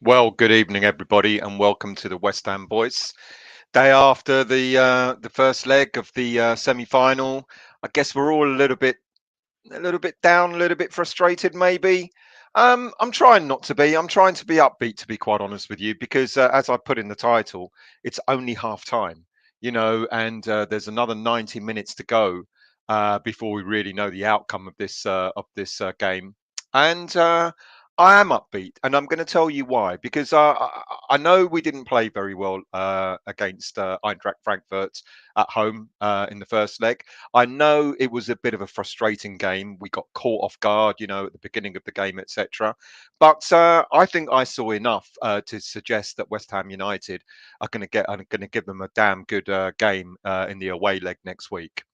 Well, good evening, everybody, and welcome to the West Ham Voice. Day after the first leg of the semi-final, I guess we're all a little bit down, a little bit frustrated, maybe. I'm trying not to be. I'm trying to be upbeat, to be quite honest with you, because as I put in the title, it's only half time, and there's another 90 minutes to go before we really know the outcome of this game. And I am upbeat, and I'm going to tell you why. Because I know we didn't play very well against Eintracht Frankfurt at home in the first leg. I know it was a bit of a frustrating game. We got caught off guard, at the beginning of the game, etc. But I think I saw enough to suggest that West Ham United are going to give them a damn good game in the away leg next week.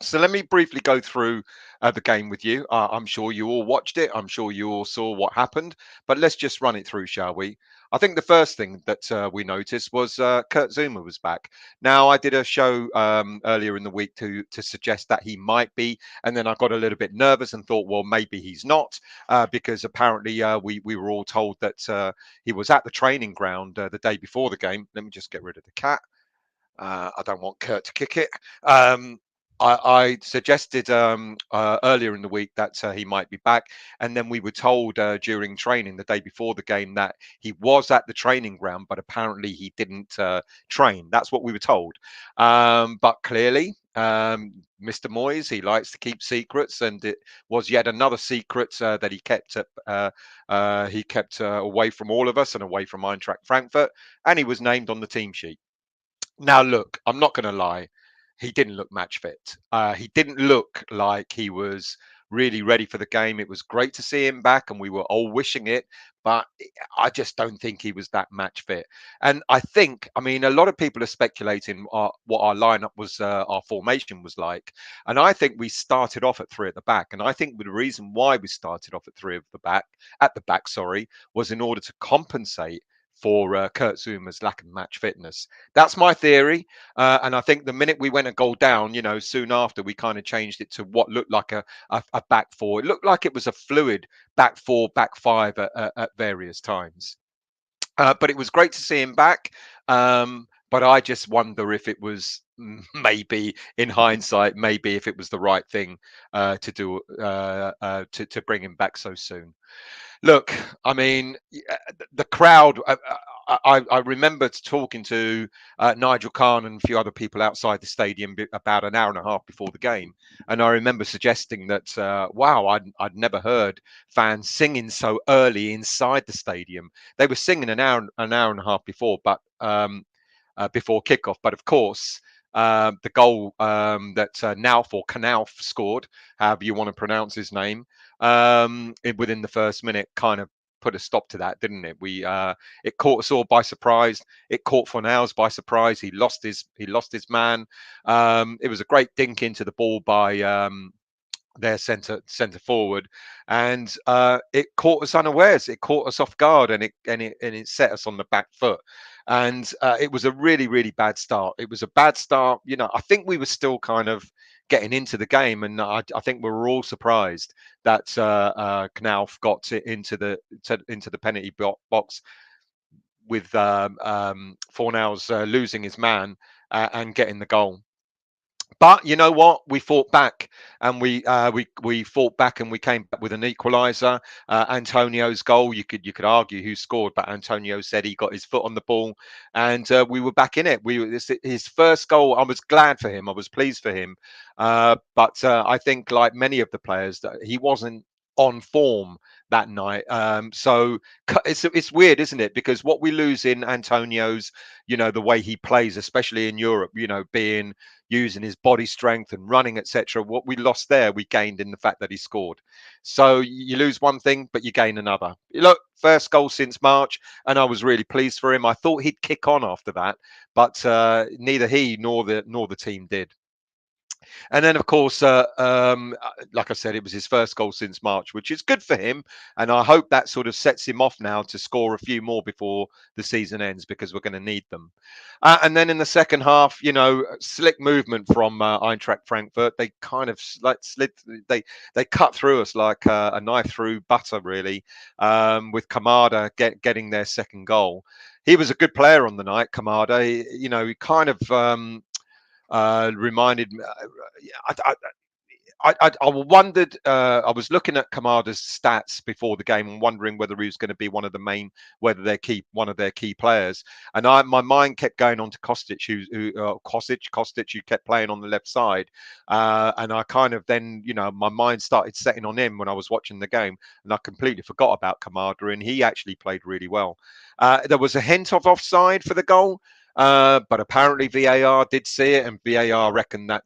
So let me briefly go through the game with you. I'm sure you all watched it. I'm sure you all saw what happened. But let's just run it through, shall we? I think the first thing that we noticed was Kurt Zuma was back. Now, I did a show earlier in the week to suggest that he might be, and then I got a little bit nervous and thought, well, maybe he's not, because apparently we were all told that he was at the training ground the day before the game. Let me just get rid of the cat. I don't want Kurt to kick it. I suggested earlier in the week that he might be back, and then we were told during training the day before the game that he was at the training ground, but apparently he didn't train. That's what we were told. But clearly, Mr. Moyes, he likes to keep secrets, and it was yet another secret that he kept away from all of us and away from Eintracht Frankfurt, and he was named on the team sheet. Now, look, I'm not going to lie. He didn't look match fit. He didn't look like he was really ready for the game. It was great to see him back, and we were all wishing it, but I just don't think he was that match fit. And I mean, a lot of people are speculating what our lineup was, our formation was like. And I think we started off at three at the back. And I think the reason why we started off at at the back, sorry, was in order to compensate for Kurt Zuma's lack of match fitness. That's my theory. And I think the minute we went a goal down, soon after we kind of changed it to what looked like a back four. It looked like it was a fluid back four, back five at various times. But it was great to see him back. But I just wonder if it was maybe in hindsight, maybe if it was the right thing to do to bring him back so soon. Look, I mean, the crowd. I remember talking to Nigel Khan and a few other people outside the stadium about an hour and a half before the game, and I remember suggesting that, wow, I'd never heard fans singing so early inside the stadium. They were singing an hour and a half before, but before kickoff. But of course, the goal that Nauf or Knauf scored, however you want to pronounce his name, within the first minute kind of put a stop to that, didn't it? It caught us all by surprise. It caught Fornals by surprise. He lost his man. It was a great dink into the ball by their centre forward, and it caught us unawares. It caught us off guard, and it set us on the back foot. And it was a really bad start. It was a bad start. I think we were still kind of getting into the game, and I think we were all surprised that Knauf got into the penalty box with Fornals losing his man and getting the goal. But you know what? We fought back, and we fought back, and we came back with an equaliser. Antonio's goal. You could argue who scored, but Antonio said he got his foot on the ball, and we were back in it. His first goal. I was glad for him. I was pleased for him. But I think, like many of the players, that he wasn't on form that night. So it's weird, isn't it? Because what we lose in Antonio's, the way he plays, especially in Europe, being using his body strength and running, etc. What we lost there, we gained in the fact that he scored. So you lose one thing, but you gain another. Look, first goal since March, and I was really pleased for him. I thought he'd kick on after that, but neither he nor the team did. And then, of course, like I said, it was his first goal since March, which is good for him. And I hope that sort of sets him off now to score a few more before the season ends, because we're going to need them. And then in the second half, slick movement from Eintracht Frankfurt. They kind of like slid. They cut through us like a knife through butter, really. With Kamada getting their second goal. He was a good player on the night, Kamada. He kind of reminded me. I wondered. I was looking at Kamada's stats before the game and wondering whether he was going to be one of the main, whether one of their key players. And my mind kept going on to Kostic, Kostic, who kept playing on the left side. And I kind of then, my mind started setting on him when I was watching the game, and I completely forgot about Kamada, and he actually played really well. There was a hint of offside for the goal. But apparently VAR did see it, and VAR reckoned that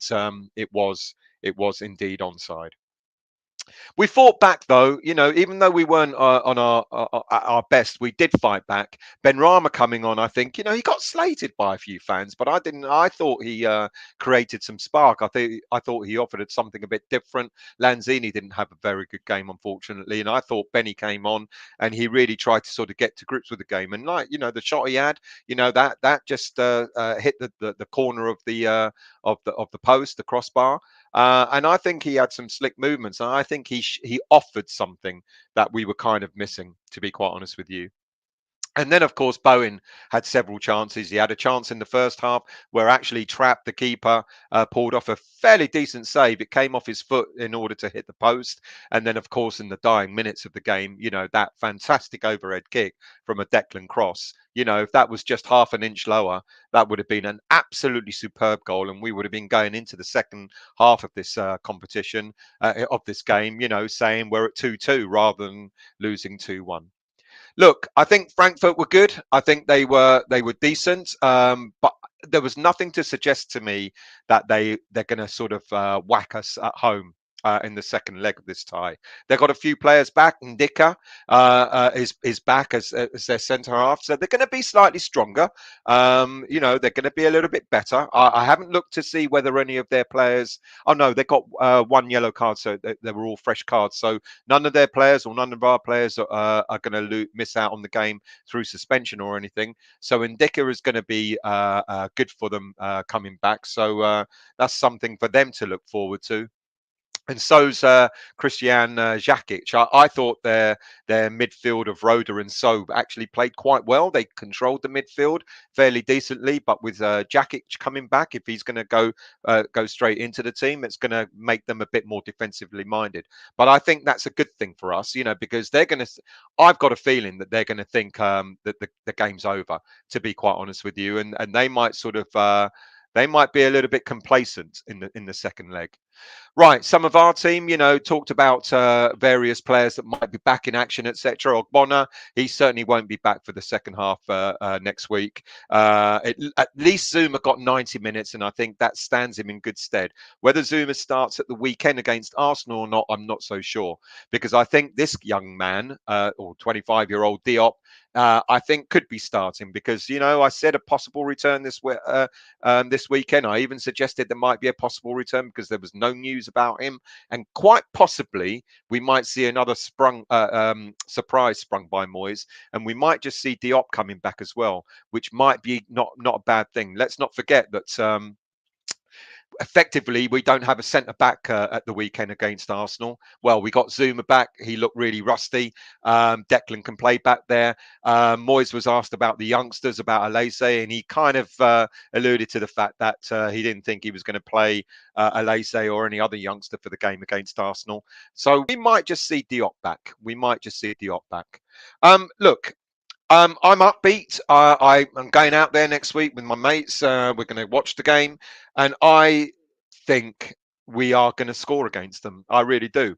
it was indeed onside. We fought back though, even though we weren't on at our best, we did fight back. Ben Rama coming on, I think, he got slated by a few fans, but I didn't. I thought he created some spark. I thought he offered something a bit different. Lanzini didn't have a very good game, unfortunately, and I thought Benny came on and he really tried to sort of get to grips with the game. And like, the shot he had, that just hit the corner of the post, the crossbar. And I think he had some slick movements, and I think he offered something that we were kind of missing, to be quite honest with you. And then, of course, Bowen had several chances. He had a chance in the first half where actually Trapp, the keeper, pulled off a fairly decent save. It came off his foot in order to hit the post. And then, of course, in the dying minutes of the game, that fantastic overhead kick from a Declan cross. If that was just half an inch lower, that would have been an absolutely superb goal. And we would have been going into the second half of this competition, of this game, saying we're at 2-2 rather than losing 2-1. Look, I think Frankfurt were good. I think they were decent, but there was nothing to suggest to me that they're going to sort of whack us at home. In the second leg of this tie, they've got a few players back. Ndika is back as their centre half, so they're going to be slightly stronger. They're going to be a little bit better. I haven't looked to see whether any of their players. Oh no, they got one yellow card, so they were all fresh cards. So none of their players or none of our players are going to miss out on the game through suspension or anything. So Ndika is going to be good for them coming back. So that's something for them to look forward to. And so's Christian Jakic. I thought their midfield of Roda and Sobe actually played quite well. They controlled the midfield fairly decently, but with Jakic coming back, if he's going to go straight into the team, it's going to make them a bit more defensively minded. But I think that's a good thing for us, because they're going to. I've got a feeling that they're going to think that the game's over. To be quite honest with you, and they might sort of. They might be a little bit complacent in the second leg. Right, some of our team, talked about various players that might be back in action, etc. Ogbonna, he certainly won't be back for the second half next week. At least Zuma got 90 minutes, and I think that stands him in good stead. Whether Zuma starts at the weekend against Arsenal or not, I'm not so sure, because I think this young man, or 25-year-old Diop, I think could be starting, because I said a possible return this weekend. I even suggested there might be a possible return because there was no news about him, and quite possibly we might see another surprise sprung by Moyes, and we might just see Diop coming back as well, which might be not a bad thing. Let's not forget that effectively, we don't have a centre back at the weekend against Arsenal. Well, we got Zuma back. He looked really rusty. Declan can play back there. Moyes was asked about the youngsters, about Alese, and he kind of alluded to the fact that he didn't think he was going to play Alese or any other youngster for the game against Arsenal. So we might just see Diop back. We might just see Diop back. Look, I'm upbeat. I am going out there next week with my mates. We're going to watch the game, and I think we are going to score against them. I really do.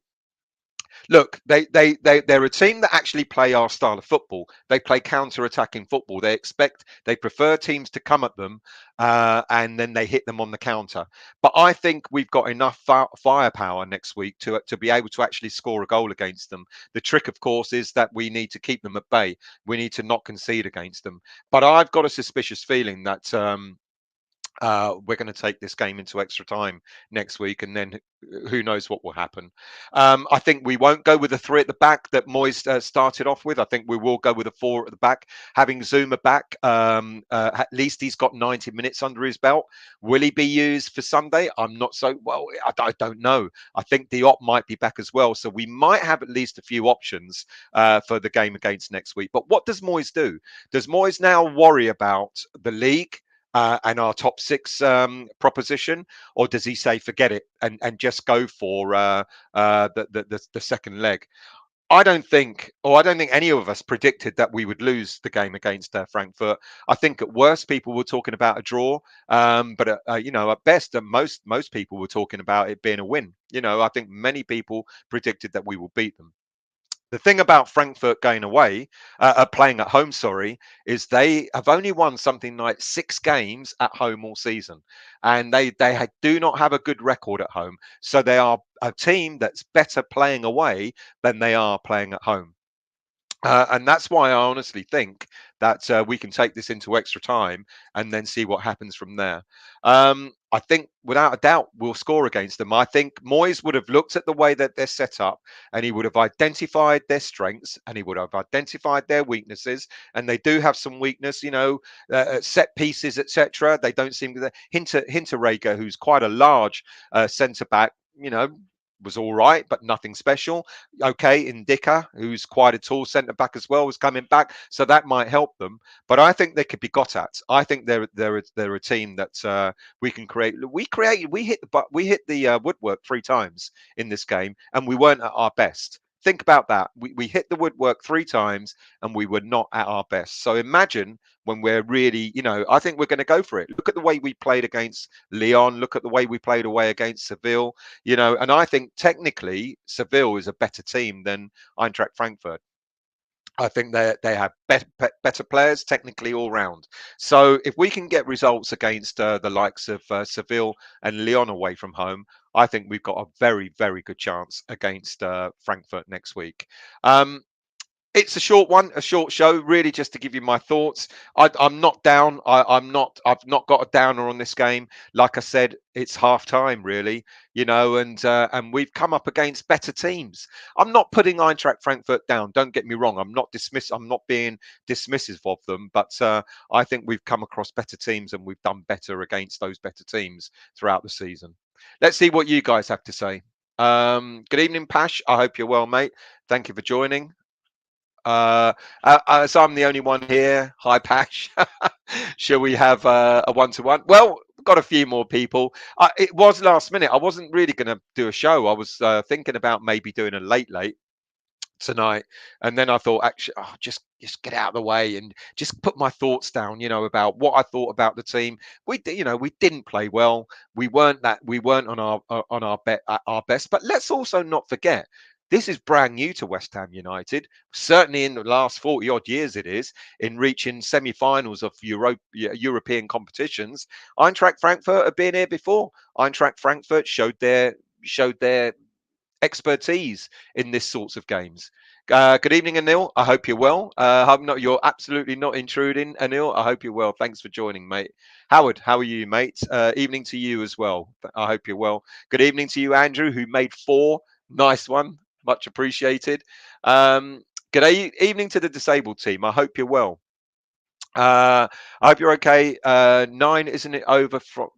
Look, they're a team that actually play our style of football. They play counter-attacking football. They prefer teams to come at them, and then they hit them on the counter. But I think we've got enough firepower next week to be able to actually score a goal against them. The trick, of course, is that we need to keep them at bay. We need to not concede against them. But I've got a suspicious feeling that we're going to take this game into extra time next week, and then who knows what will happen. I think we won't go with the three at the back that Moyes started off with. I think we will go with a four at the back, having Zuma back. At least he's got 90 minutes under his belt. Will he be used for Sunday? I'm not so well. I don't know. I think Diop might be back as well, so we might have at least a few options for the game against next week. But what does Moyes do? Does Moyes now worry about the league and our top six proposition, or does he say forget it and just go for the second leg? I don't think any of us predicted that we would lose the game against Frankfurt. I think at worst people were talking about a draw, but at best, most people were talking about it being a win. I think many people predicted that we will beat them. The thing about Frankfurt going away, playing at home, sorry, is they have only won something like 6 games at home all season, and they do not have a good record at home. So they are a team that's better playing away than they are playing at home. And that's why I honestly think that we can take this into extra time and then see what happens from there. I think without a doubt we'll score against them. I think Moyes would have looked at the way that they're set up, and he would have identified their strengths and he would have identified their weaknesses. And they do have some weakness, set pieces, etc. They don't seem to. Hinterrager, who's quite a large centre back, was all right, but nothing special. Okay, Indika, who's quite a tall centre back as well, was coming back, so that might help them. But I think they could be got at. I think they're a team that we can create. We hit the woodwork 3 times in this game, and we weren't at our best. Think about that. We hit the woodwork 3 times, and we were not at our best. So imagine when we're really, I think we're going to go for it. Look at the way we played against Lyon. Look at the way we played away against Seville. And I think technically Seville is a better team than Eintracht Frankfurt. I think they have better players technically all round. So if we can get results against the likes of Seville and Lyon away from home, I think we've got a very, very good chance against Frankfurt next week. It's a short one, a short show, really, just to give you my thoughts. I'm not down. I'm not. I've not got a downer on this game. Like I said, it's half time, really, and we've come up against better teams. I'm not putting Eintracht Frankfurt down. Don't get me wrong. I'm not being dismissive of them, but I think we've come across better teams and we've done better against those better teams throughout the season. Let's see what you guys have to say. Good evening, Pash. I hope you're well, mate. Thank you for joining. So I'm the only one here. Hi, Pash. Shall we have a one-to-one? Well, got a few more people. It was last minute. I wasn't really going to do a show. I was thinking about maybe doing a late tonight, and then I thought, actually, just get out of the way and just put my thoughts down. About what I thought about the team. We didn't play well. We weren't on our best. But let's also not forget, this is brand new to West Ham United. Certainly in the last 40 odd years, it is in reaching semi-finals of European competitions. Eintracht Frankfurt have been here before. Eintracht Frankfurt showed their expertise in this sorts of games. Good evening, Anil. I hope you're well. You're absolutely not intruding, Anil. I hope you're well. Thanks for joining, mate. Howard, how are you, mate? Evening to you as well. I hope you're well. Good evening to you, Andrew, who made 4. Nice one. Much appreciated. Good evening to the disabled team. I hope you're well. I hope you're okay. 9, isn't it over from?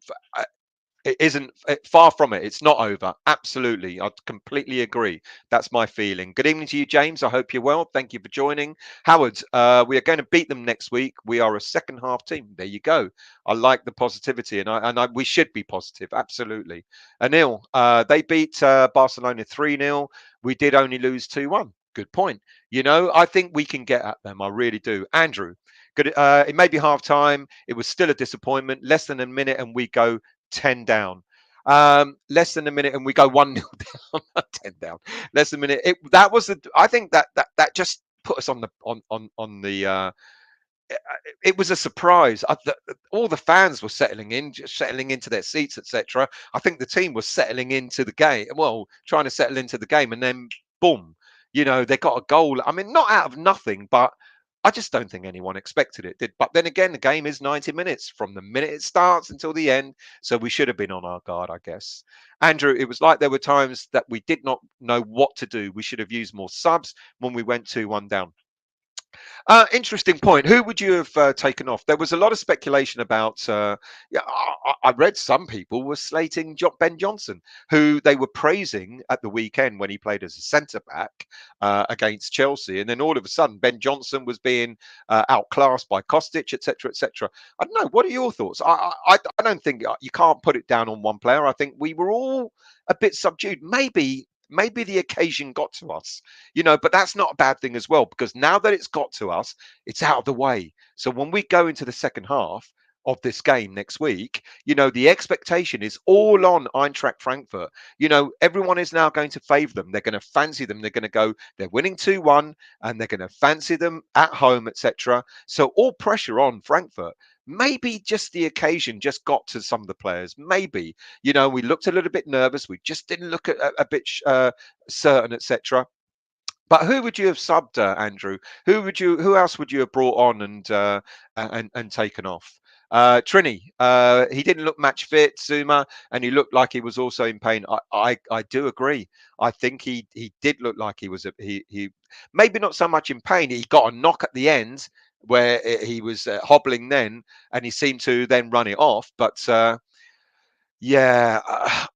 It isn't far from it. It's not over. Absolutely. I completely agree. That's my feeling. Good evening to you, James. I hope you're well. Thank you for joining. Howard, we are going to beat them next week. We are a second half team. There you go. I like the positivity, and we should be positive. Absolutely. Anil, they beat Barcelona 3-0. We did only lose 2-1. Good point. I think we can get at them. I really do. Andrew, good. It may be half time. It was still a disappointment. Less than a minute, and we go 10 down. Less than a minute and we go 1-0 down. 10 down. Less than a minute. That was the I think that just put us on the it was a surprise. All the fans were settling in, just settling into their seats, etc. I think the team was settling into the game. Well, trying to settle into the game, and then boom, they got a goal. I mean, not out of nothing, but I just don't think anyone expected it. Did but then again, the game is 90 minutes from the minute it starts until the end, so we should have been on our guard, I guess. Andrew, it was like there were times that we did not know what to do. We should have used more subs when we went 2-1 down. Interesting point. Who would you have taken off? There was a lot of speculation about. Yeah, I read some people were slating Ben Johnson, who they were praising at the weekend when he played as a centre back against Chelsea, and then all of a sudden Ben Johnson was being outclassed by Kostic, etc., etc. I don't know. What are your thoughts? I don't think you can't put it down on one player. I think we were all a bit subdued. Maybe the occasion got to us, but that's not a bad thing as well, because now that it's got to us, it's out of the way. So when we go into the second half of this game next week, the expectation is all on Eintracht Frankfurt. Everyone is now going to favour them. They're going to fancy them. They're going to go, they're winning 2-1 and they're going to fancy them at home, etc. So all pressure on Frankfurt. Maybe just the occasion just got to some of the players. Maybe, we looked a little bit nervous. We just didn't look a bit certain, etc. But who would you have subbed, Andrew? Who else would you have brought on and taken off? Trini, he didn't look match fit. Zuma, and he looked like he was also in pain. I do agree. I think he did look like he was he maybe not so much in pain. He got a knock at the end where he was hobbling then, and he seemed to then run it off. But yeah,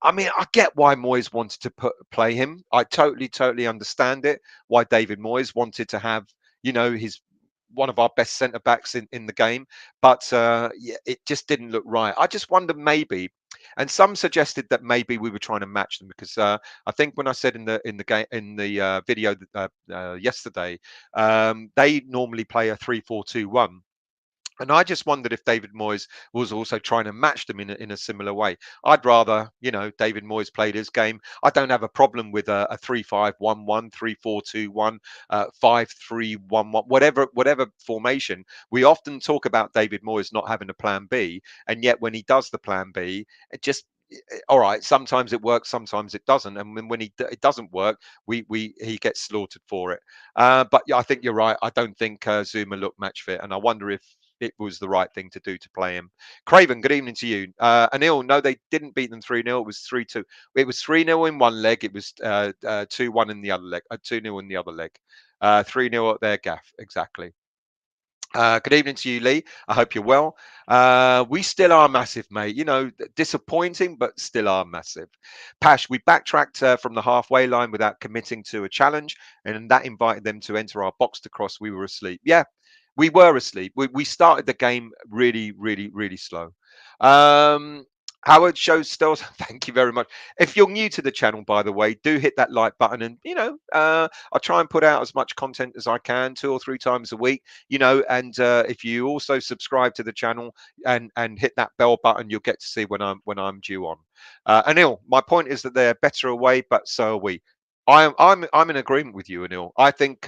I mean, I get why Moyes wanted to play him. I totally understand it. Why David Moyes wanted to have, his one of our best centre backs in the game, but yeah, it just didn't look right. I just wonder maybe, and some suggested that maybe we were trying to match them because I think when I said in the game in the video yesterday, they normally play a 3-4-2-1. And I just wondered if David Moyes was also trying to match them in a similar way. I'd rather, David Moyes played his game. I don't have a problem with a 3-5-1-1, 3-4-2-1, 5-3-1-1, whatever formation. We often talk about David Moyes not having a plan B, and yet when he does the plan B, all right. Sometimes it works, sometimes it doesn't, and when it doesn't work, he gets slaughtered for it. But yeah, I think you're right. I don't think Zuma looked match fit, and I wonder if it was the right thing to do to play him. Craven, good evening to you. Anil, no, they didn't beat them 3-0. It was 3-2. It was 3-0 in one leg. It was 2-1 in the other leg. 2-0 in the other leg. 3-0 at their gaff. Exactly. Good evening to you, Lee. I hope you're well. We still are massive, mate. Disappointing, but still are massive. Pash, we backtracked from the halfway line without committing to a challenge, and that invited them to enter our box to cross. We were asleep. Yeah, we were asleep. We started the game really slow. Um, Howard shows still. Thank you very much. If you're new to the channel, by the way, do hit that like button, and I try and put out as much content as I can, 2 or 3 times a week. And if you also subscribe to the channel and hit that bell button, you'll get to see when I'm due on. Anil, my point is that they're better away, but so are we. I'm in agreement with you, Anil. I think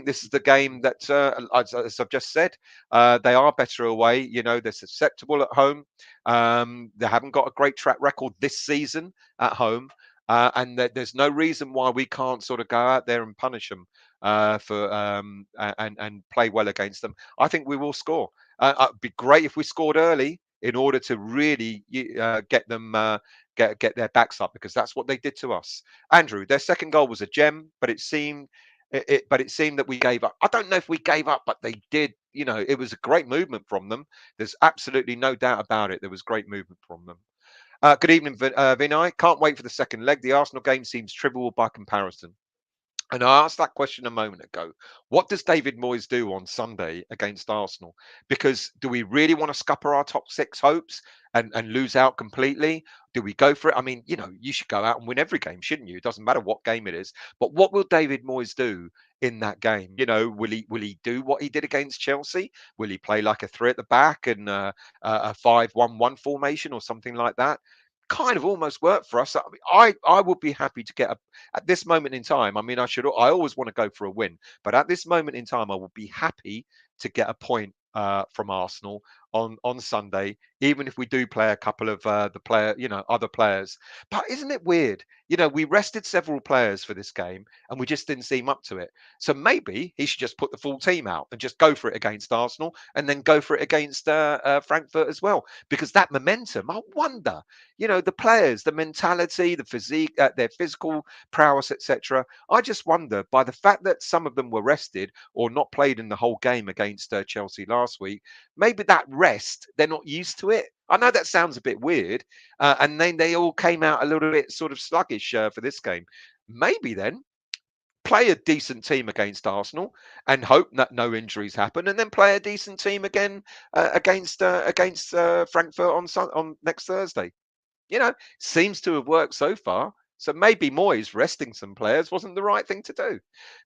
this is the game that, as I've just said, they are better away. They're susceptible at home. They haven't got a great track record this season at home, and there's no reason why we can't sort of go out there and punish them and play well against them. I think we will score. It'd be great if we scored early in order to really get them get their backs up, because that's what they did to us. Andrew, their second goal was a gem, but it seemed that we gave up. I don't know if we gave up, but they did. It was a great movement from them. There's absolutely no doubt about it. There was great movement from them. Good evening, Vinay. Can't wait for the second leg. The Arsenal game seems trivial by comparison. And I asked that question a moment ago. What does David Moyes do on Sunday against Arsenal? Because do we really want to scupper our top six hopes and lose out completely? Do we go for it? I mean, you should go out and win every game, shouldn't you? It doesn't matter what game it is. But what will David Moyes do in that game? Will he do what he did against Chelsea? Will he play like a three at the back and a 5-1-1 formation or something like that? Kind of almost worked for us. I would be happy to get at this moment in time. I mean, I always want to go for a win, but at this moment in time, I would be happy to get a point from Arsenal on Sunday, even if we do play a couple of other players. But isn't it weird? We rested several players for this game, and we just didn't seem up to it. So maybe he should just put the full team out and just go for it against Arsenal, and then go for it against Frankfurt as well. Because that momentum, I wonder, the players, the mentality, the physique, their physical prowess, etc. I just wonder, by the fact that some of them were rested or not played in the whole game against Chelsea last week, maybe that rest, they're not used to it. I know that sounds a bit weird, and then they all came out a little bit sort of sluggish for this game. Maybe then play a decent team against Arsenal and hope that no injuries happen, and then play a decent team again against Frankfurt on next Thursday. Seems to have worked so far. So maybe Moyes resting some players wasn't the right thing to do.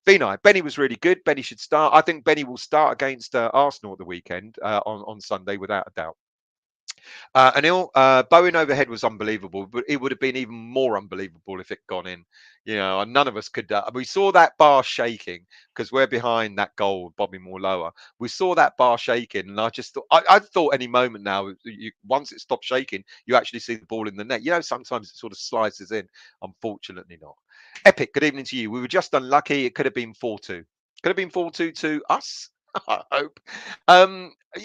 Vinay, Benny was really good. Benny should start. I think Benny will start against Arsenal at the weekend on Sunday without a doubt. Anil, Bowen overhead was unbelievable, but it would have been even more unbelievable if it gone in. And none of us could. We saw that bar shaking because we're behind that goal, Bobby Moore lower. We saw that bar shaking, and I just thought, I thought any moment now, once it stopped shaking, you actually see the ball in the net. Sometimes it sort of slices in. Unfortunately, not. Epic. Good evening to you. We were just unlucky. It could have been 4-2. Could have been 4-2 to us. I hope.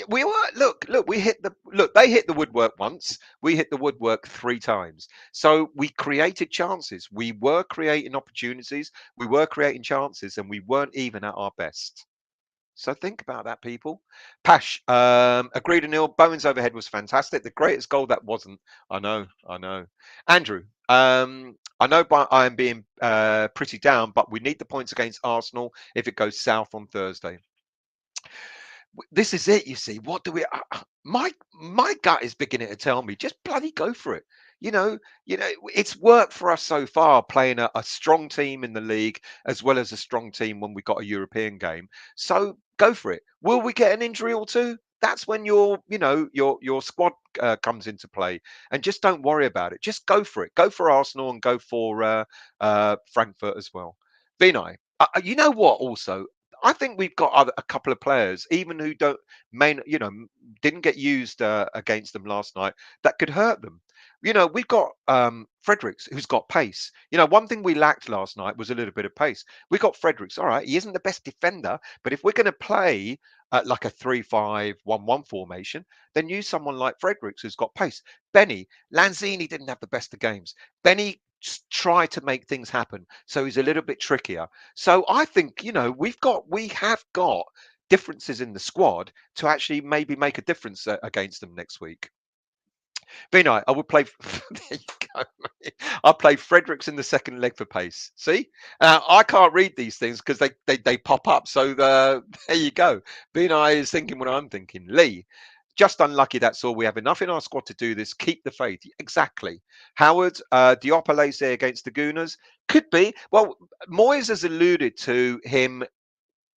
We were look. We hit the look. They hit the woodwork once. We hit the woodwork 3 times. So we created chances. We were creating opportunities. We were creating chances, and we weren't even at our best. So think about that, people. Pash, agreed, Anil. Bowen's overhead was fantastic. The greatest goal that wasn't. I know. Andrew, I know I am being pretty down, but we need the points against Arsenal if it goes south on Thursday. This is it. You see, what do we? My gut is beginning to tell me just bloody go for it. It's worked for us so far, playing a strong team in the league as well as a strong team when we got a European game. So go for it. Will we get an injury or two? That's when your squad comes into play, and just don't worry about it. Just go for it. Go for Arsenal and go for Frankfurt as well. Vinay, you know what? Also, I think we've got a couple of players, even who didn't get used against them last night, that could hurt them. We've got Fredericks, who's got pace. One thing we lacked last night was a little bit of pace. We got Fredericks. All right, he isn't the best defender, but if we're going to play like a 3-5-1-1 formation, then use someone like Fredericks who's got pace. Benny Lanzini didn't have the best of games. Benny tried to make things happen, so he's a little bit trickier. So I think we have got differences in the squad to actually maybe make a difference against them next week. Vinay, I would play. There you go. I'll play Fredericks in the second leg for pace. See, I can't read these things because they pop up. So there you go. Vinay is thinking what I'm thinking. Lee, just unlucky. That's all. We have enough in our squad to do this. Keep the faith. Exactly. Howard, Diop lays there against the Gooners. Could be. Well, Moyes has alluded to him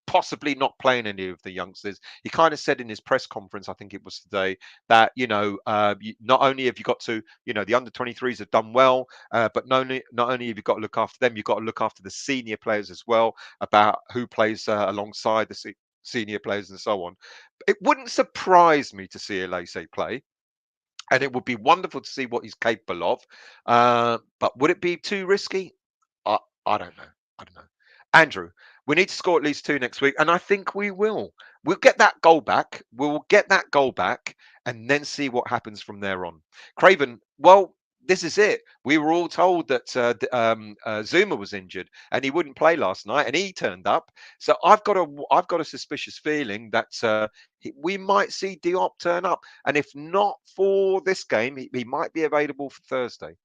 possibly not playing any of the youngsters. He kind of said in his press conference, I think it was today, that not only have you got to, the under-23s have done well, but not only have you got to look after them, you've got to look after the senior players as well, about who plays alongside the senior players and so on. It wouldn't surprise me to see Elise play, and it would be wonderful to see what he's capable of. But would it be too risky? I don't know. Andrew, we need to score at least 2 next week, and I think we will. We'll get that goal back. We'll get that goal back, and then see what happens from there on. Craven, well, this is it. We were all told that Zuma was injured and he wouldn't play last night, and he turned up. So I've got a suspicious feeling that we might see Diop turn up, and if not for this game, he might be available for Thursday.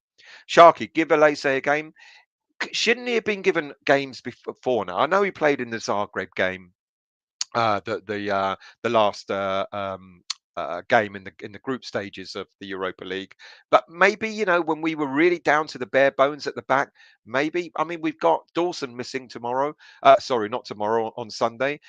Sharky, give Alese a game. Shouldn't he have been given games before now? I know he played in the Zagreb game, the last game in the group stages of the Europa League. But maybe, when we were really down to the bare bones at the back, maybe. I mean, we've got Dawson missing tomorrow. Sorry, not tomorrow, on Sunday.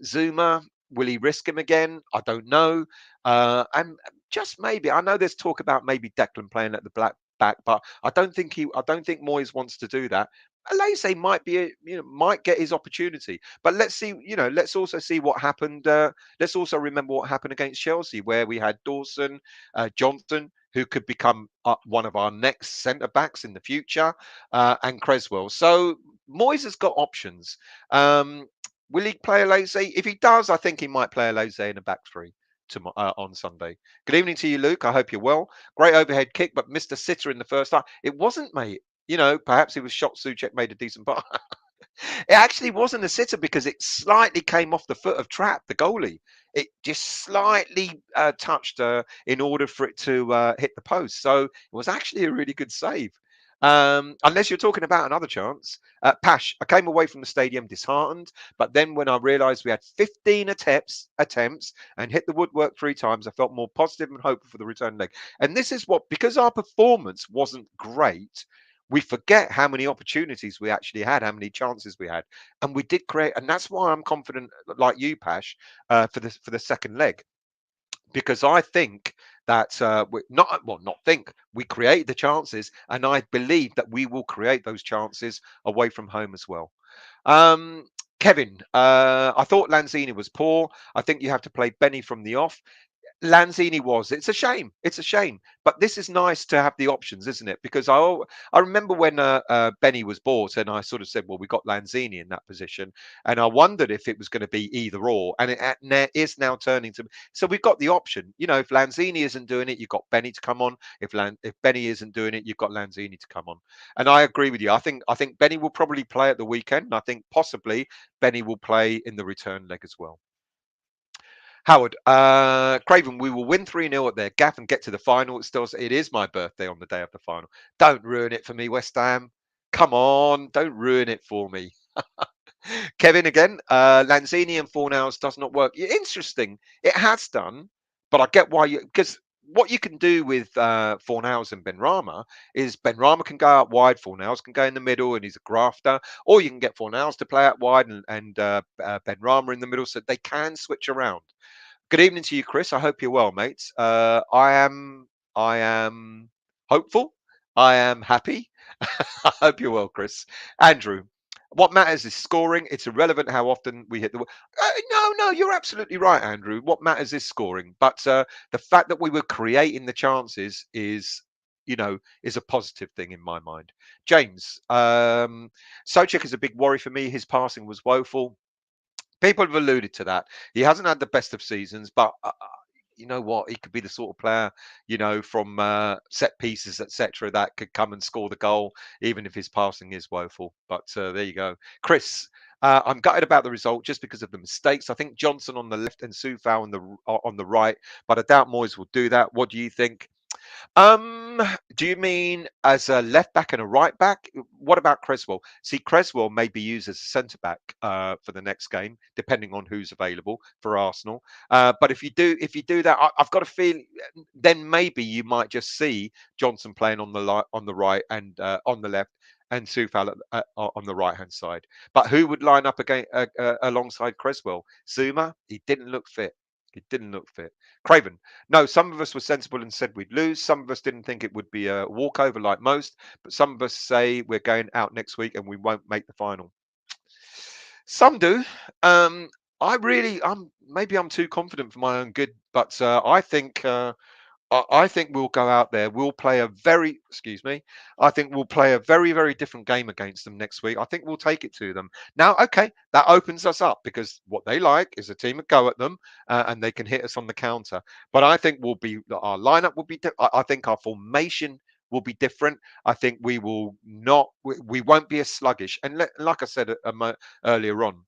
Zuma, will he risk him again? I don't know. And just maybe, I know there's talk about maybe Declan playing at the black back, but I don't think Moyes wants to do that. Alese might be, might get his opportunity, but let's see. Let's also see what happened. Let's also remember what happened against Chelsea, where we had Dawson, Johnson, who could become one of our next centre backs in the future, and Creswell. So Moyes has got options. Will he play Alese? If he does, I think he might play Alese in a back three on Sunday. Good evening to you, Luke. I hope you're well. Great overhead kick, but missed a sitter in the first half. It wasn't, mate. Perhaps he was shocked Souček made a decent pass. It actually wasn't a sitter because it slightly came off the foot of Trapp, the goalie. It just slightly touched in order for it to hit the post. So it was actually a really good save. Unless you're talking about another chance. Pash, I came away from the stadium disheartened, but then when I realised we had 15 attempts and hit the woodwork 3 times, I felt more positive and hopeful for the return leg. And this is because our performance wasn't great, we forget how many opportunities we actually had, how many chances we had, and we did create. And that's why I'm confident, like you, Pash, for the second leg, because I think that we create the chances, and I believe that we will create those chances away from home as well. Kevin, I thought Lanzini was poor. I think you have to play Benny from the off. Lanzini was. It's a shame. It's a shame. But this is nice to have the options, isn't it? Because I remember when Benny was bought, and I sort of said, well, we got Lanzini in that position, and I wondered if it was going to be either or, and it is now turning to. So we've got the option. If Lanzini isn't doing it, you've got Benny to come on. If Benny isn't doing it, you've got Lanzini to come on. And I agree with you. I think Benny will probably play at the weekend. And I think possibly Benny will play in the return leg as well. Howard, Craven, we will win 3-0 at their gaff and get to the final. It is my birthday on the day of the final. Don't ruin it for me, West Ham. Come on, don't ruin it for me. Kevin again, Lanzini and Fornals does not work. Interesting. It has done, but I get why because what you can do with Fornals and Benrahma is Benrahma can go out wide, Fornals can go in the middle, and he's a grafter, or you can get Fornals to play out wide and Benrahma in the middle, so they can switch around. Good evening to you, Chris. I hope you're well, mates. I am hopeful. I am happy. I hope you're well, Chris. Andrew, what matters is scoring. It's irrelevant how often we hit the. No, you're absolutely right, Andrew. What matters is scoring. But the fact that we were creating the chances is a positive thing in my mind. James, Souček is a big worry for me. His passing was woeful. People have alluded to that. He hasn't had the best of seasons, but you know what? He could be the sort of player, from set pieces, etc., that could come and score the goal, even if his passing is woeful. But there you go. Chris, I'm gutted about the result just because of the mistakes. I think Johnson on the left and Soufal on the right, but I doubt Moyes will do that. What do you think? Do you mean as a left back and a right back? What about Creswell? See, Creswell may be used as a centre back for the next game, depending on who's available for Arsenal. But if you do that, I've got a feeling then maybe you might just see Johnson playing on the right and on the left, and Soufal on the right hand side. But who would line up again alongside Creswell? Zuma? He didn't look fit. He didn't look fit. Craven, no, some of us were sensible and said we'd lose. Some of us didn't think it would be a walkover like most, but some of us say we're going out next week and we won't make the final. Some do. Maybe I'm too confident for my own good, but I think we'll go out there. We'll play a very, I think we'll play a very, very different game against them next week. I think we'll take it to them. Now, okay, that opens us up because what they like is a team that go at them and they can hit us on the counter. But I think our lineup will be, I think our formation will be different. I think we will not, we won't be as sluggish. And like I said earlier on,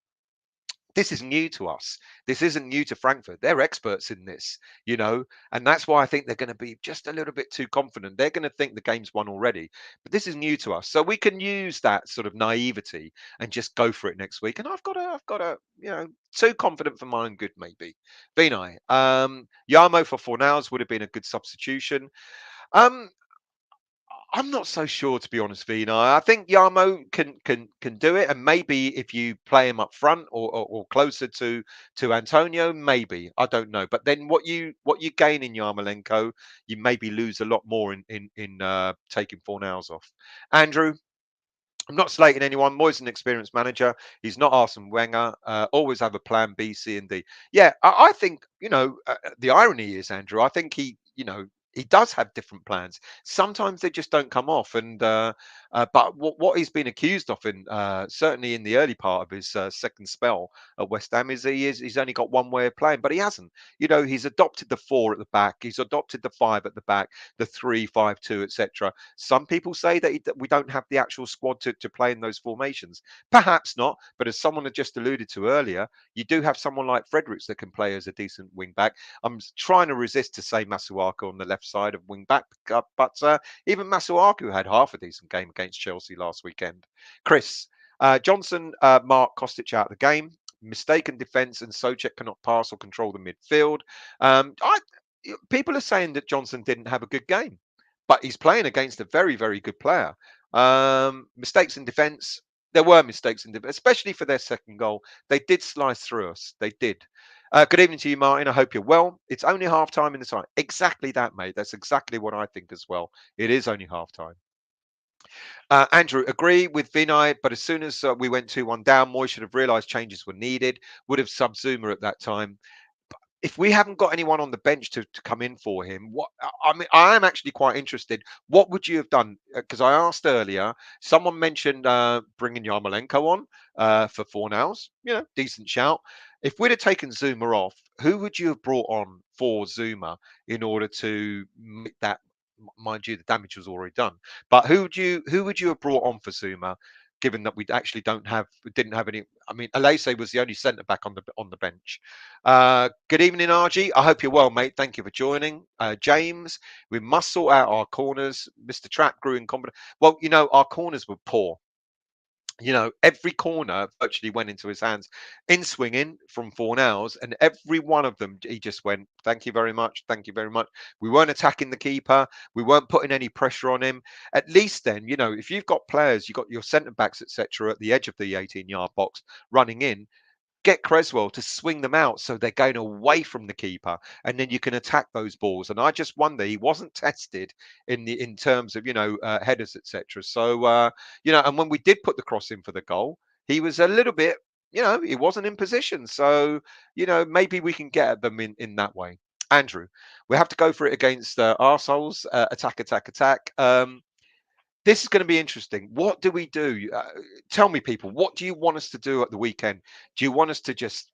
this is new to us. This isn't new to Frankfurt. They're experts in this, and that's why I think they're going to be just a little bit too confident. They're going to think the game's won already, but this is new to us, so we can use that sort of naivety and just go for it next week. And I've got a, too confident for my own good, maybe. Vinay, Yarmo for Fornals would have been a good substitution. Um, I'm not so sure, to be honest, Vina. I think Yarmo can do it, and maybe if you play him up front or closer to Antonio, maybe, I don't know. But then what you gain in Yarmolenko, you maybe lose a lot more in taking Fornals off. Andrew, I'm not slating anyone. Moyes an experienced manager. He's not Arsene Wenger. Always have a plan B, C, and D. Yeah, I think the irony is, Andrew. I think he does have different plans. Sometimes they just don't come off. And but what he's been accused of in certainly in the early part of his second spell at West Ham is he's only got one way of playing, but he hasn't. He's adopted the 4 at the back. He's adopted the 5 at the back, the 3-5-2, etc. Some people say that we don't have the actual squad to play in those formations. Perhaps not, but as someone had just alluded to earlier, you do have someone like Fredericks that can play as a decent wing back. I'm trying to resist to say Masuaku on the left side of wing back, but even Masuaku had half a decent game against Chelsea last weekend. Chris, Johnson, Mark Kostic out of the game. Mistaken defence, and Soucek cannot pass or control the midfield. People are saying that Johnson didn't have a good game, but he's playing against a very, very good player. Mistakes in defence. There were mistakes in defence, especially for their second goal. They did slice through us. They did. Good evening to you, Martin. I hope you're well. It's only half time in the side. Exactly that, mate. That's exactly what I think as well. It is only half time. Andrew, agree with Vinay, but as soon as we went 2-1 down, Moy should have realised changes were needed, would have subbed Zuma at that time. If we haven't got anyone on the bench to come in for him, I mean, I am actually quite interested. What would you have done? Because I asked earlier, someone mentioned bringing Yarmolenko on for Fornals. Decent shout. If we'd have taken Zuma off, who would you have brought on for Zuma in order to make that? Mind you, the damage was already done. But who would you have brought on for Zuma? Given that we actually didn't have any. I mean, Alese was the only centre back on the bench. Good evening, RG. I hope you're well, mate. Thank you for joining. James, we must sort out our corners. Mr. Trap grew incompetent. Well, our corners were poor. Every corner virtually went into his hands in swinging from Fornals, and every one of them, he just went, thank you very much. Thank you very much. We weren't attacking the keeper. We weren't putting any pressure on him. At least then, if you've got players, you've got your centre backs, etc., at the edge of the 18-yard box running in, get Creswell to swing them out so they're going away from the keeper, and then you can attack those balls. And I just wonder he wasn't tested in terms of headers, etc. So and when we did put the cross in for the goal, he was a little bit he wasn't in position. So maybe we can get at them in that way. Andrew, we have to go for it against arseholes. Attack, attack, attack. This is going to be interesting. What do we do? Tell me, people, what do you want us to do at the weekend? Do you want us to just,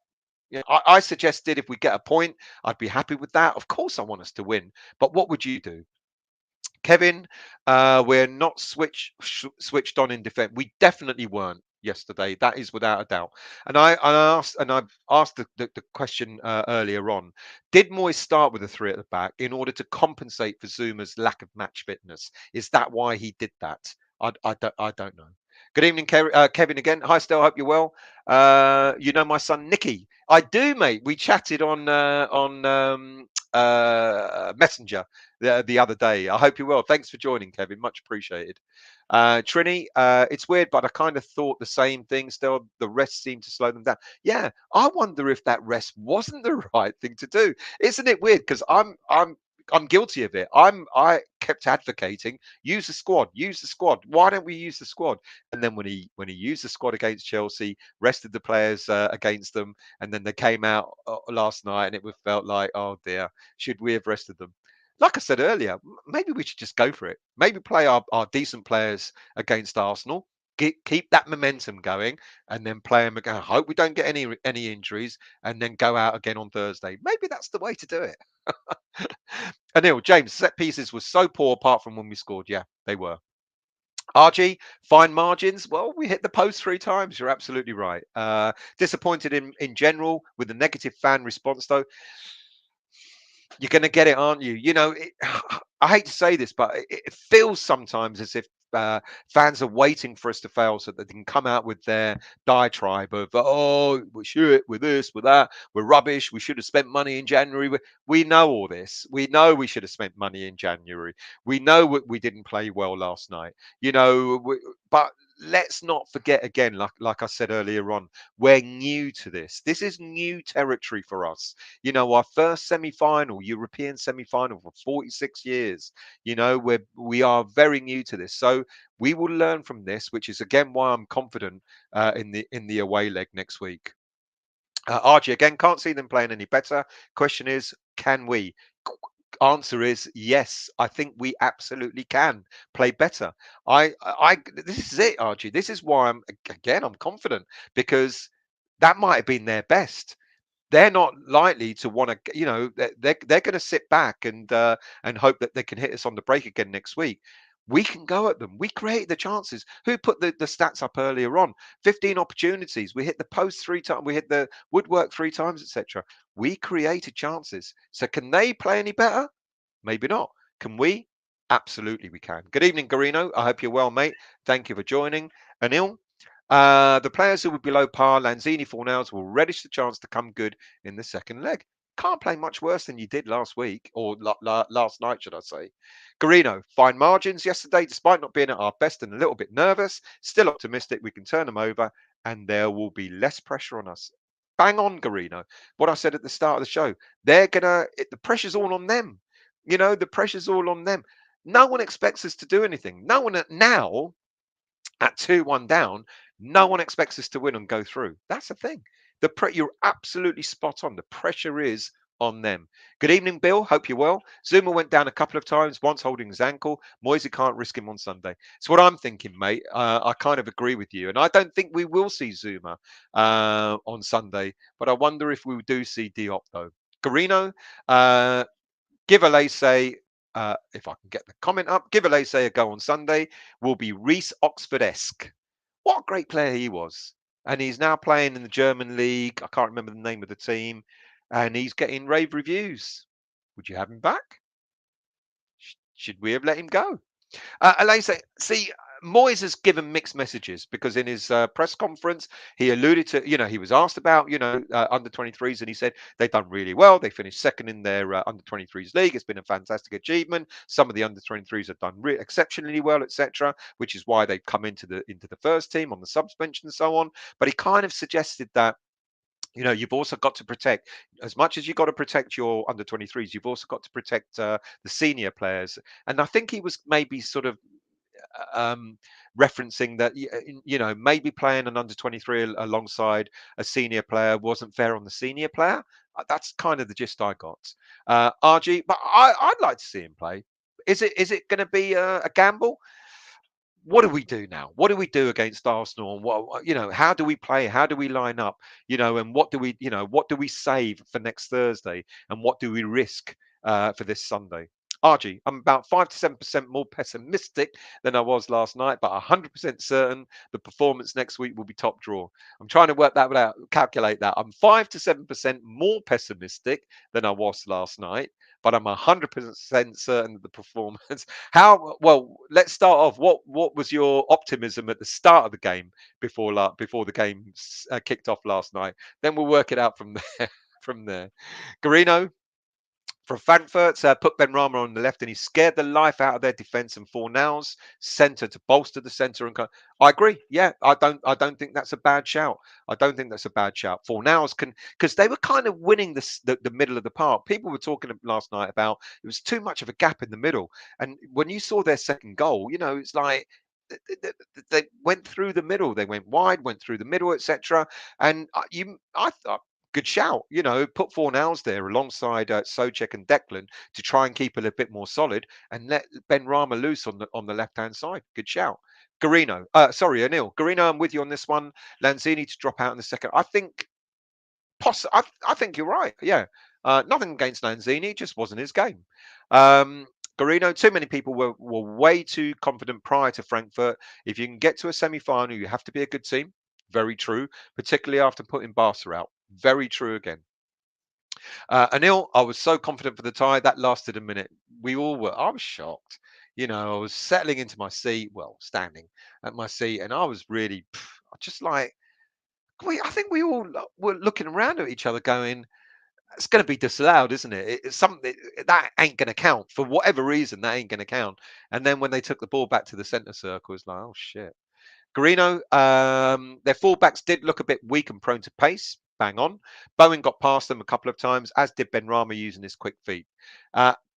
I suggested if we get a point, I'd be happy with that. Of course, I want us to win. But what would you do? Kevin, we're not switched on in defense. We definitely weren't yesterday. That is without a doubt. And I asked the question earlier on. Did Moyes start with a 3 at the back in order to compensate for Zuma's lack of match fitness? Is that why he did that? I don't know. Good evening, Kevin again. Hi, Stel. Hope you're well. My son Nicky. I do, mate. We chatted on Messenger the other day. I hope you're well. Thanks for joining, Kevin. Much appreciated. Trini, it's weird, but I kind of thought the same thing. Still, the rest seemed to slow them down. Yeah, I wonder if that rest wasn't the right thing to do. Isn't it weird? Because I'm guilty of it. I kept advocating use the squad. Why don't we use the squad? And then when he used the squad against Chelsea, rested the players against them, and then they came out last night, and it felt like, oh dear, should we have rested them? Like I said earlier, maybe we should just go for it. Maybe play our decent players against Arsenal. keep that momentum going, and then play them again. I hope we don't get any injuries, and then go out again on Thursday. Maybe that's the way to do it. Anil, James, set pieces were so poor apart from when we scored. Yeah, they were. RG, fine margins. Well, we hit the post 3 times. You're absolutely right. Disappointed in general with the negative fan response, though. You're going to get it, aren't you? I hate to say this, but it feels sometimes as if fans are waiting for us to fail so that they can come out with their diatribe of, oh, we're shit, we're this, we're that, we're rubbish, we should have spent money in January. We know all this. We know we should have spent money in January. We know we didn't play well last night. But let's not forget again, like I said earlier on, we're new to this. This is new territory for us. Our first semi-final, European semi-final for 46 years. We are very new to this, so we will learn from this, which is again why I'm confident in the away leg next week. RG, again, can't see them playing any better. Question is, can we? Answer is yes. I think we absolutely can play better. This is it, RG. This is why I'm confident, because that might have been their best. They're not likely to want to, they're going to sit back and hope that they can hit us on the break again next week. We can go at them. We create the chances. Who put the stats up earlier on? 15 opportunities. We hit the post 3 times. We hit the woodwork 3 times, etc. We created chances. So can they play any better? Maybe not. Can we? Absolutely, we can. Good evening, Garino. I hope you're well, mate. Thank you for joining. Anil, the players who were below par, Lanzini, Fornals, will relish the chance to come good in the second leg. Can't play much worse than you did last week, or last night, should I say. Garino, fine margins yesterday, despite not being at our best and a little bit nervous. Still optimistic we can turn them over, and there will be less pressure on us. Bang on, Garino. What I said at the start of the show, the pressure's all on them. The pressure's all on them. No one expects us to do anything. No one now at 2-1 down, no one expects us to win and go through. That's the thing. You're absolutely spot on. The pressure is on them. Good evening, Bill. Hope you're well. Zuma went down a couple of times, once holding his ankle. Moise can't risk him on Sunday. So what I'm thinking, mate, I kind of agree with you. And I don't think we will see Zuma on Sunday. But I wonder if we do see Diop, though. Garino, give Alese, if I can get the comment up, give Alese a go on Sunday will be Reece Oxford-esque. What a great player he was. And he's now playing in the German league. I can't remember the name of the team. And he's getting rave reviews. Would you have him back? Should we have let him go? Alese, see, Moyes has given mixed messages, because in his press conference, he alluded to, he was asked about, under 23s, and he said they've done really well. They finished second in their under 23s league. It's been a fantastic achievement. Some of the under 23s have done exceptionally well, etc., which is why they've come into the first team on the subs bench and so on. But he kind of suggested that, you've also got to protect, as much as you've got to protect your under 23s, you've also got to protect the senior players. And I think he was maybe sort of referencing that, maybe playing an under 23 alongside a senior player wasn't fair on the senior player. That's kind of the gist I got. RG, but I'd like to see him play. Is it going to be a gamble? What do we do now? What do we do against Arsenal? And how do we play? How do we line up? And what do we save for next Thursday? And what do we risk for this Sunday? RG, I'm about 5 to 7% more pessimistic than I was last night, but 100% certain the performance next week will be top draw. I'm trying to work that out, calculate that. I'm 5 to 7% more pessimistic than I was last night, but I'm 100% certain that the performance. How well? Let's start off. What was your optimism at the start of the game before the game kicked off last night? Then we'll work it out from there. From there, Garino from Frankfurt put Ben Rama on the left, and he scared the life out of their defense, and Fornals centre to bolster the centre. And I agree. Yeah, I don't think that's a bad shout. I don't think that's a bad shout. Fornals can, because they were kind of winning the middle of the park. People were talking last night about it was too much of a gap in the middle, and when you saw their second goal, it's like they went through the middle. They went wide, went through the middle, etc. And I thought, good shout. Put Fornals there alongside Socek and Declan to try and keep it a bit more solid, and let Ben Rama loose on the left hand side. Good shout. Garino, sorry, Anil. Garino, I'm with you on this one. Lanzini to drop out in the second. I think I think you're right. Yeah. Nothing against Lanzini, just wasn't his game. Um, Garino, too many people were way too confident prior to Frankfurt. If you can get to a semi final, you have to be a good team. Very true, particularly after putting Barca out. Very true again. Anil, I was so confident for the tie. That lasted a minute. We all were. I was shocked. I was settling into my seat, well, standing at my seat, and I was really just like, I think we all were looking around at each other going, it's going to be disallowed, isn't it? It's something that ain't going to count for whatever reason. That ain't going to count. And then when they took the ball back to the centre circle, it's like, oh shit. Garino, their fullbacks did look a bit weak and prone to pace. Bang on. Bowen got past them a couple of times, as did Benrahma using his quick feet.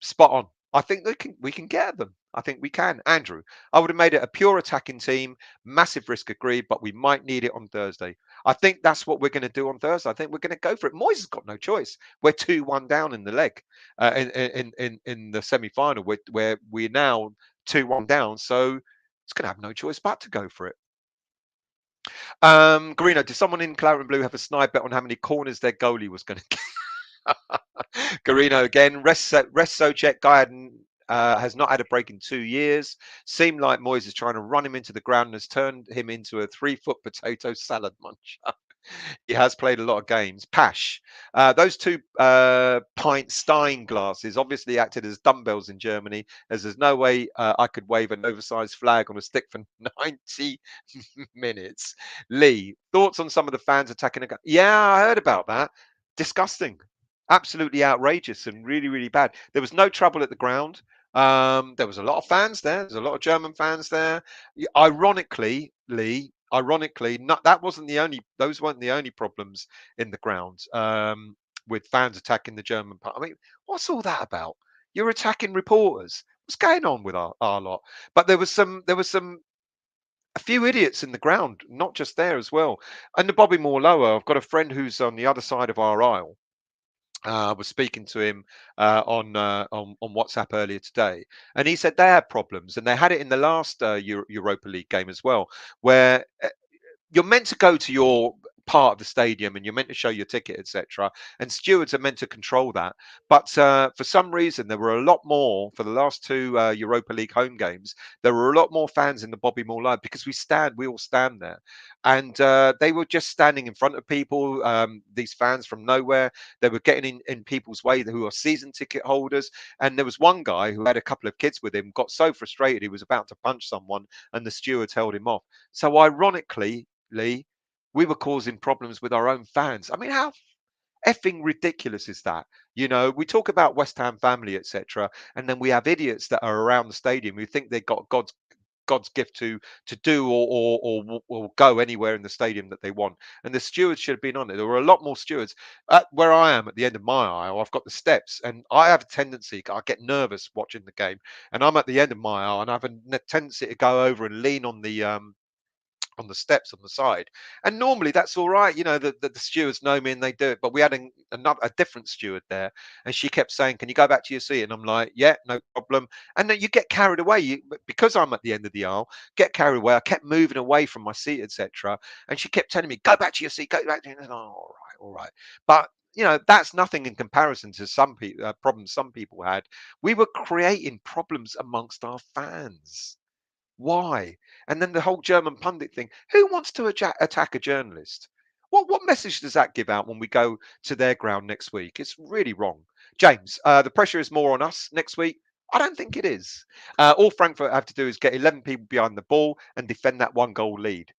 Spot on. I think we can get them. I think we can. Andrew, I would have made it a pure attacking team. Massive risk agreed, but we might need it on Thursday. I think that's what we're going to do on Thursday. I think we're going to go for it. Moyes has got no choice. We're 2-1 down in the leg, in the semi-final, where we're now 2-1 down. So it's going to have no choice but to go for it. Garino, did someone in Claret and Blue have a snipe bet on how many corners their goalie was going to get? Garino again. Rest Socek. Guy has not had a break in 2 years. Seemed like Moyes is trying to run him into the ground and has turned him into a 3-foot potato salad muncher. He has played a lot of games. Pash. Those two pint Stein glasses obviously acted as dumbbells in Germany, as there's no way I could wave an oversized flag on a stick for 90 minutes. Lee, thoughts on some of the fans attacking? Yeah, I heard about that. Disgusting. Absolutely outrageous and really, really bad. There was no trouble at the ground. There was a lot of fans there. There's a lot of German fans there. Ironically, Lee, not that wasn't the only. Those weren't the only problems in the ground. With fans attacking the German part. I mean, what's all that about? You're attacking reporters. What's going on with our lot? But there was a few idiots in the ground, not just there as well. And the Bobby Moore lower. I've got a friend who's on the other side of our aisle. I was speaking to him on WhatsApp earlier today, and he said they had problems, and they had it in the last Europa League game as well, where you're meant to go to your part of the stadium and you're meant to show your ticket, etc. And stewards are meant to control that. But for some reason, there were a lot more for the last two Europa League home games. There were a lot more fans in the Bobby Moore Live because we all stand there, and they were just standing in front of people. These fans from nowhere, they were getting in people's way who are season ticket holders. And there was one guy who had a couple of kids with him, got so frustrated he was about to punch someone, and the stewards held him off. So ironically, Lee, we were causing problems with our own fans. I mean, how effing ridiculous is that? We talk about West Ham family, etc., and then we have idiots that are around the stadium who think they got God's gift to do or go anywhere in the stadium that they want. And the stewards should have been on it. There were a lot more stewards. Where I am at the end of my aisle, I've got the steps, and I have a tendency, I get nervous watching the game, and I'm at the end of my aisle, and I have a tendency to go over and lean on the steps on the side. And normally that's all right. The stewards know me and they do it. But we had a different steward there, and she kept saying, "Can you go back to your seat?" And I'm like, "Yeah, no problem." And then you get carried away. Because I'm at the end of the aisle, get carried away. I kept moving away from my seat, etc. And she kept telling me, "Go back to your seat. Go back to your seat." Oh, all right. But that's nothing in comparison to some people problems some people had. We were creating problems amongst our fans. Why? And then the whole German pundit thing. Who wants to attack a journalist? What message does that give out when we go to their ground next week? It's really wrong. James, the pressure is more on us next week. I don't think it is. All Frankfurt have to do is get 11 people behind the ball and defend that 1-goal lead.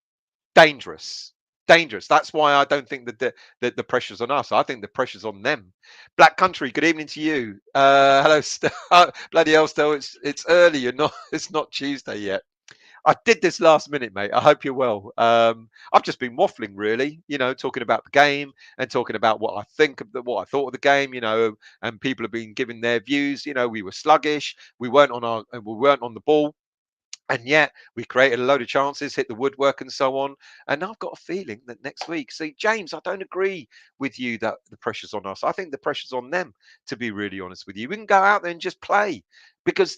Dangerous. Dangerous. That's why I don't think that the pressure's on us. I think the pressure's on them. Black Country, good evening to you. Hello, bloody hell, Stel. It's early. It's not Tuesday yet. I did this last minute, mate. I hope you're well. I've just been waffling, really. Talking about the game and talking about what what I thought of the game. And people have been giving their views. We were sluggish. We weren't on the ball. And yet we created a load of chances, hit the woodwork and so on. And I've got a feeling that next week, see, James, I don't agree with you that the pressure's on us. I think the pressure's on them, to be really honest with you. We can go out there and just play because,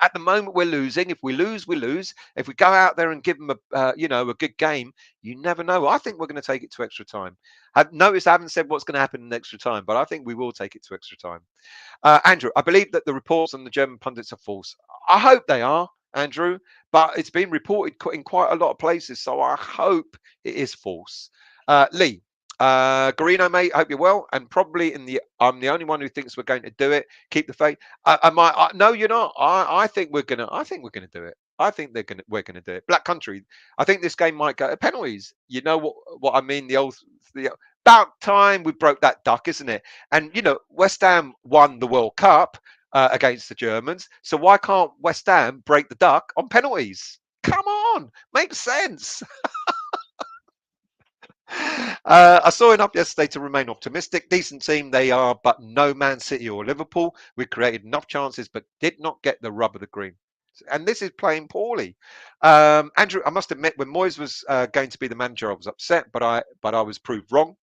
at the moment we're losing. If we lose, we lose. If we go out there and give them a good game, you never know. I think we're going to take it to extra time. I've noticed I haven't said what's going to happen in extra time, but I think we will take it to extra time. Andrew, I believe that the reports on the German pundits are false. I hope they are, Andrew, but it's been reported in quite a lot of places, so I hope it is false. Lee, Garino, mate, hope you're well. And probably I'm the only one who thinks we're going to do it. Keep the faith. No, you're not. I think we're gonna. I think we're gonna do it. I think we're gonna do it. Black Country. I think this game might go to penalties. You know what I mean? The about time we broke that duck, isn't it? And West Ham won the World Cup against the Germans, so why can't West Ham break the duck on penalties? Come on, makes sense. I saw enough yesterday to remain optimistic. Decent team they are, but no Man City or Liverpool. We created enough chances, but did not get the rub of the green. And this is playing poorly. Andrew, I must admit, when Moyes was going to be the manager, I was upset, but I was proved wrong.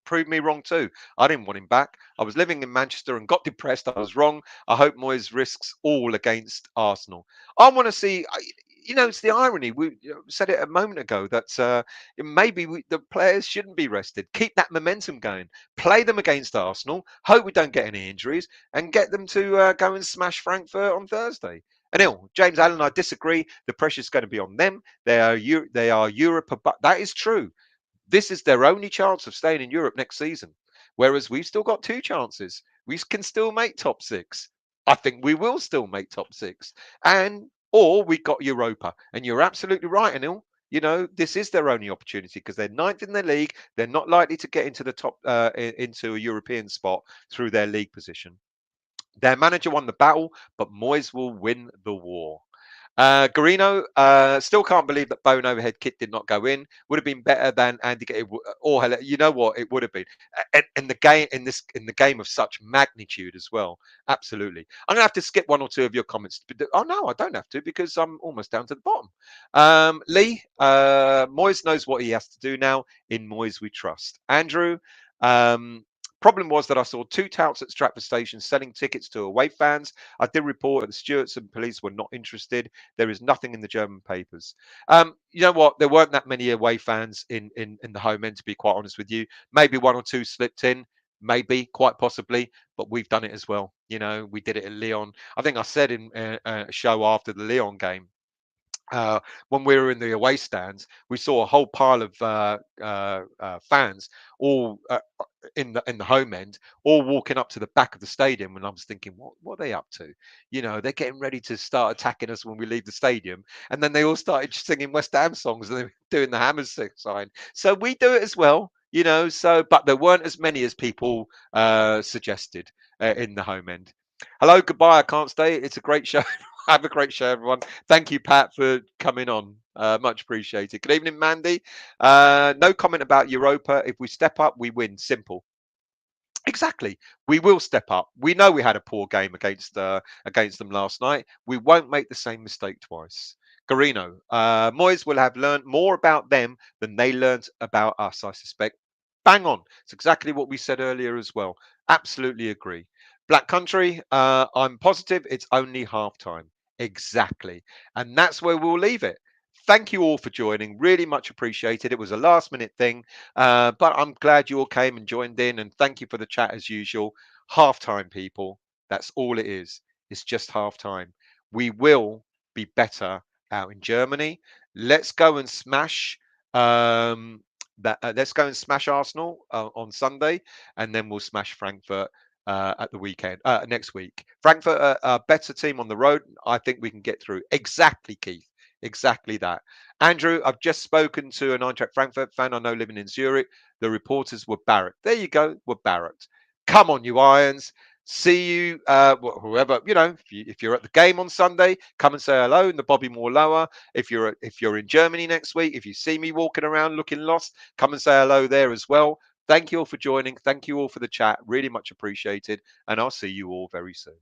Proved me wrong too. I didn't want him back. I was living in Manchester and got depressed. I was wrong. I hope Moyes risks all against Arsenal. I want to see. It's the irony. We said it a moment ago that maybe the players shouldn't be rested. Keep that momentum going. Play them against Arsenal. Hope we don't get any injuries and get them to go and smash Frankfurt on Thursday. Anil, James Allen, I disagree. The pressure's going to be on them. They are Europe, but that is true. This is their only chance of staying in Europe next season. Whereas we've still got two chances. We can still make top six. I think we will still make top six. Or we got Europa. And you're absolutely right, Anil. This is their only opportunity because they're ninth in their league. They're not likely to get into the top, into a European spot through their league position. Their manager won the battle, but Moyes will win the war. Garino, still can't believe that bone overhead kick did not go in. Would have been better than Andy. Or you know what? It would have been in the game of such magnitude as well. Absolutely. I'm gonna have to skip one or two of your comments. Oh no, I don't have to because I'm almost down to the bottom. Lee, Moyes knows what he has to do now. In Moyes we trust. Andrew. Problem was that I saw two touts at Stratford Station selling tickets to away fans. I did report that the stewards and police were not interested. There is nothing in the German papers. You know what? There weren't that many away fans in the home end, to be quite honest with you. Maybe one or two slipped in, maybe, quite possibly, but we've done it as well. We did it at Lyon. I think I said in a show after the Lyon game, when we were in the away stands, we saw a whole pile of fans, all in the home end, all walking up to the back of the stadium, and I was thinking, what are they up to? They're getting ready to start attacking us when we leave the stadium, and then they all started singing West Ham songs and they were doing the Hammers sign. So we do it as well. But there weren't as many as people suggested in the home end. Hello, goodbye. I can't stay. It's a great show. Have a great show, everyone. Thank you, Pat, for coming on. Much appreciated. Good evening, Mandy. No comment about Europa. If we step up, we win. Simple. Exactly. We will step up. We know we had a poor game against them last night. We won't make the same mistake twice. Garino, Moyes will have learned more about them than they learned about us, I suspect. Bang on. It's exactly what we said earlier as well. Absolutely agree. Black Country, I'm positive it's only half time. Exactly. And that's where we'll leave it. Thank you all for joining. Really much appreciated. It was a last minute thing, but I'm glad you all came and joined in. And thank you for the chat as usual. Half time, people. That's all it is. It's just half time. We will be better out in Germany. Let's go and smash let's go and smash Arsenal on Sunday, and then we'll smash Frankfurt at the weekend next week. Frankfurt, a better team on the road. I think we can get through. Exactly, Keith. Exactly that. Andrew, I've just spoken to an Eintracht Frankfurt fan I know living in Zurich. The reporters were barracked. There you go, were barracked. Come on, you Irons. See you, whoever, if you're at the game on Sunday, come and say hello in the Bobby Moore Lower. If you're in Germany next week, if you see me walking around looking lost, come and say hello there as well. Thank you all for joining. Thank you all for the chat. Really much appreciated. And I'll see you all very soon.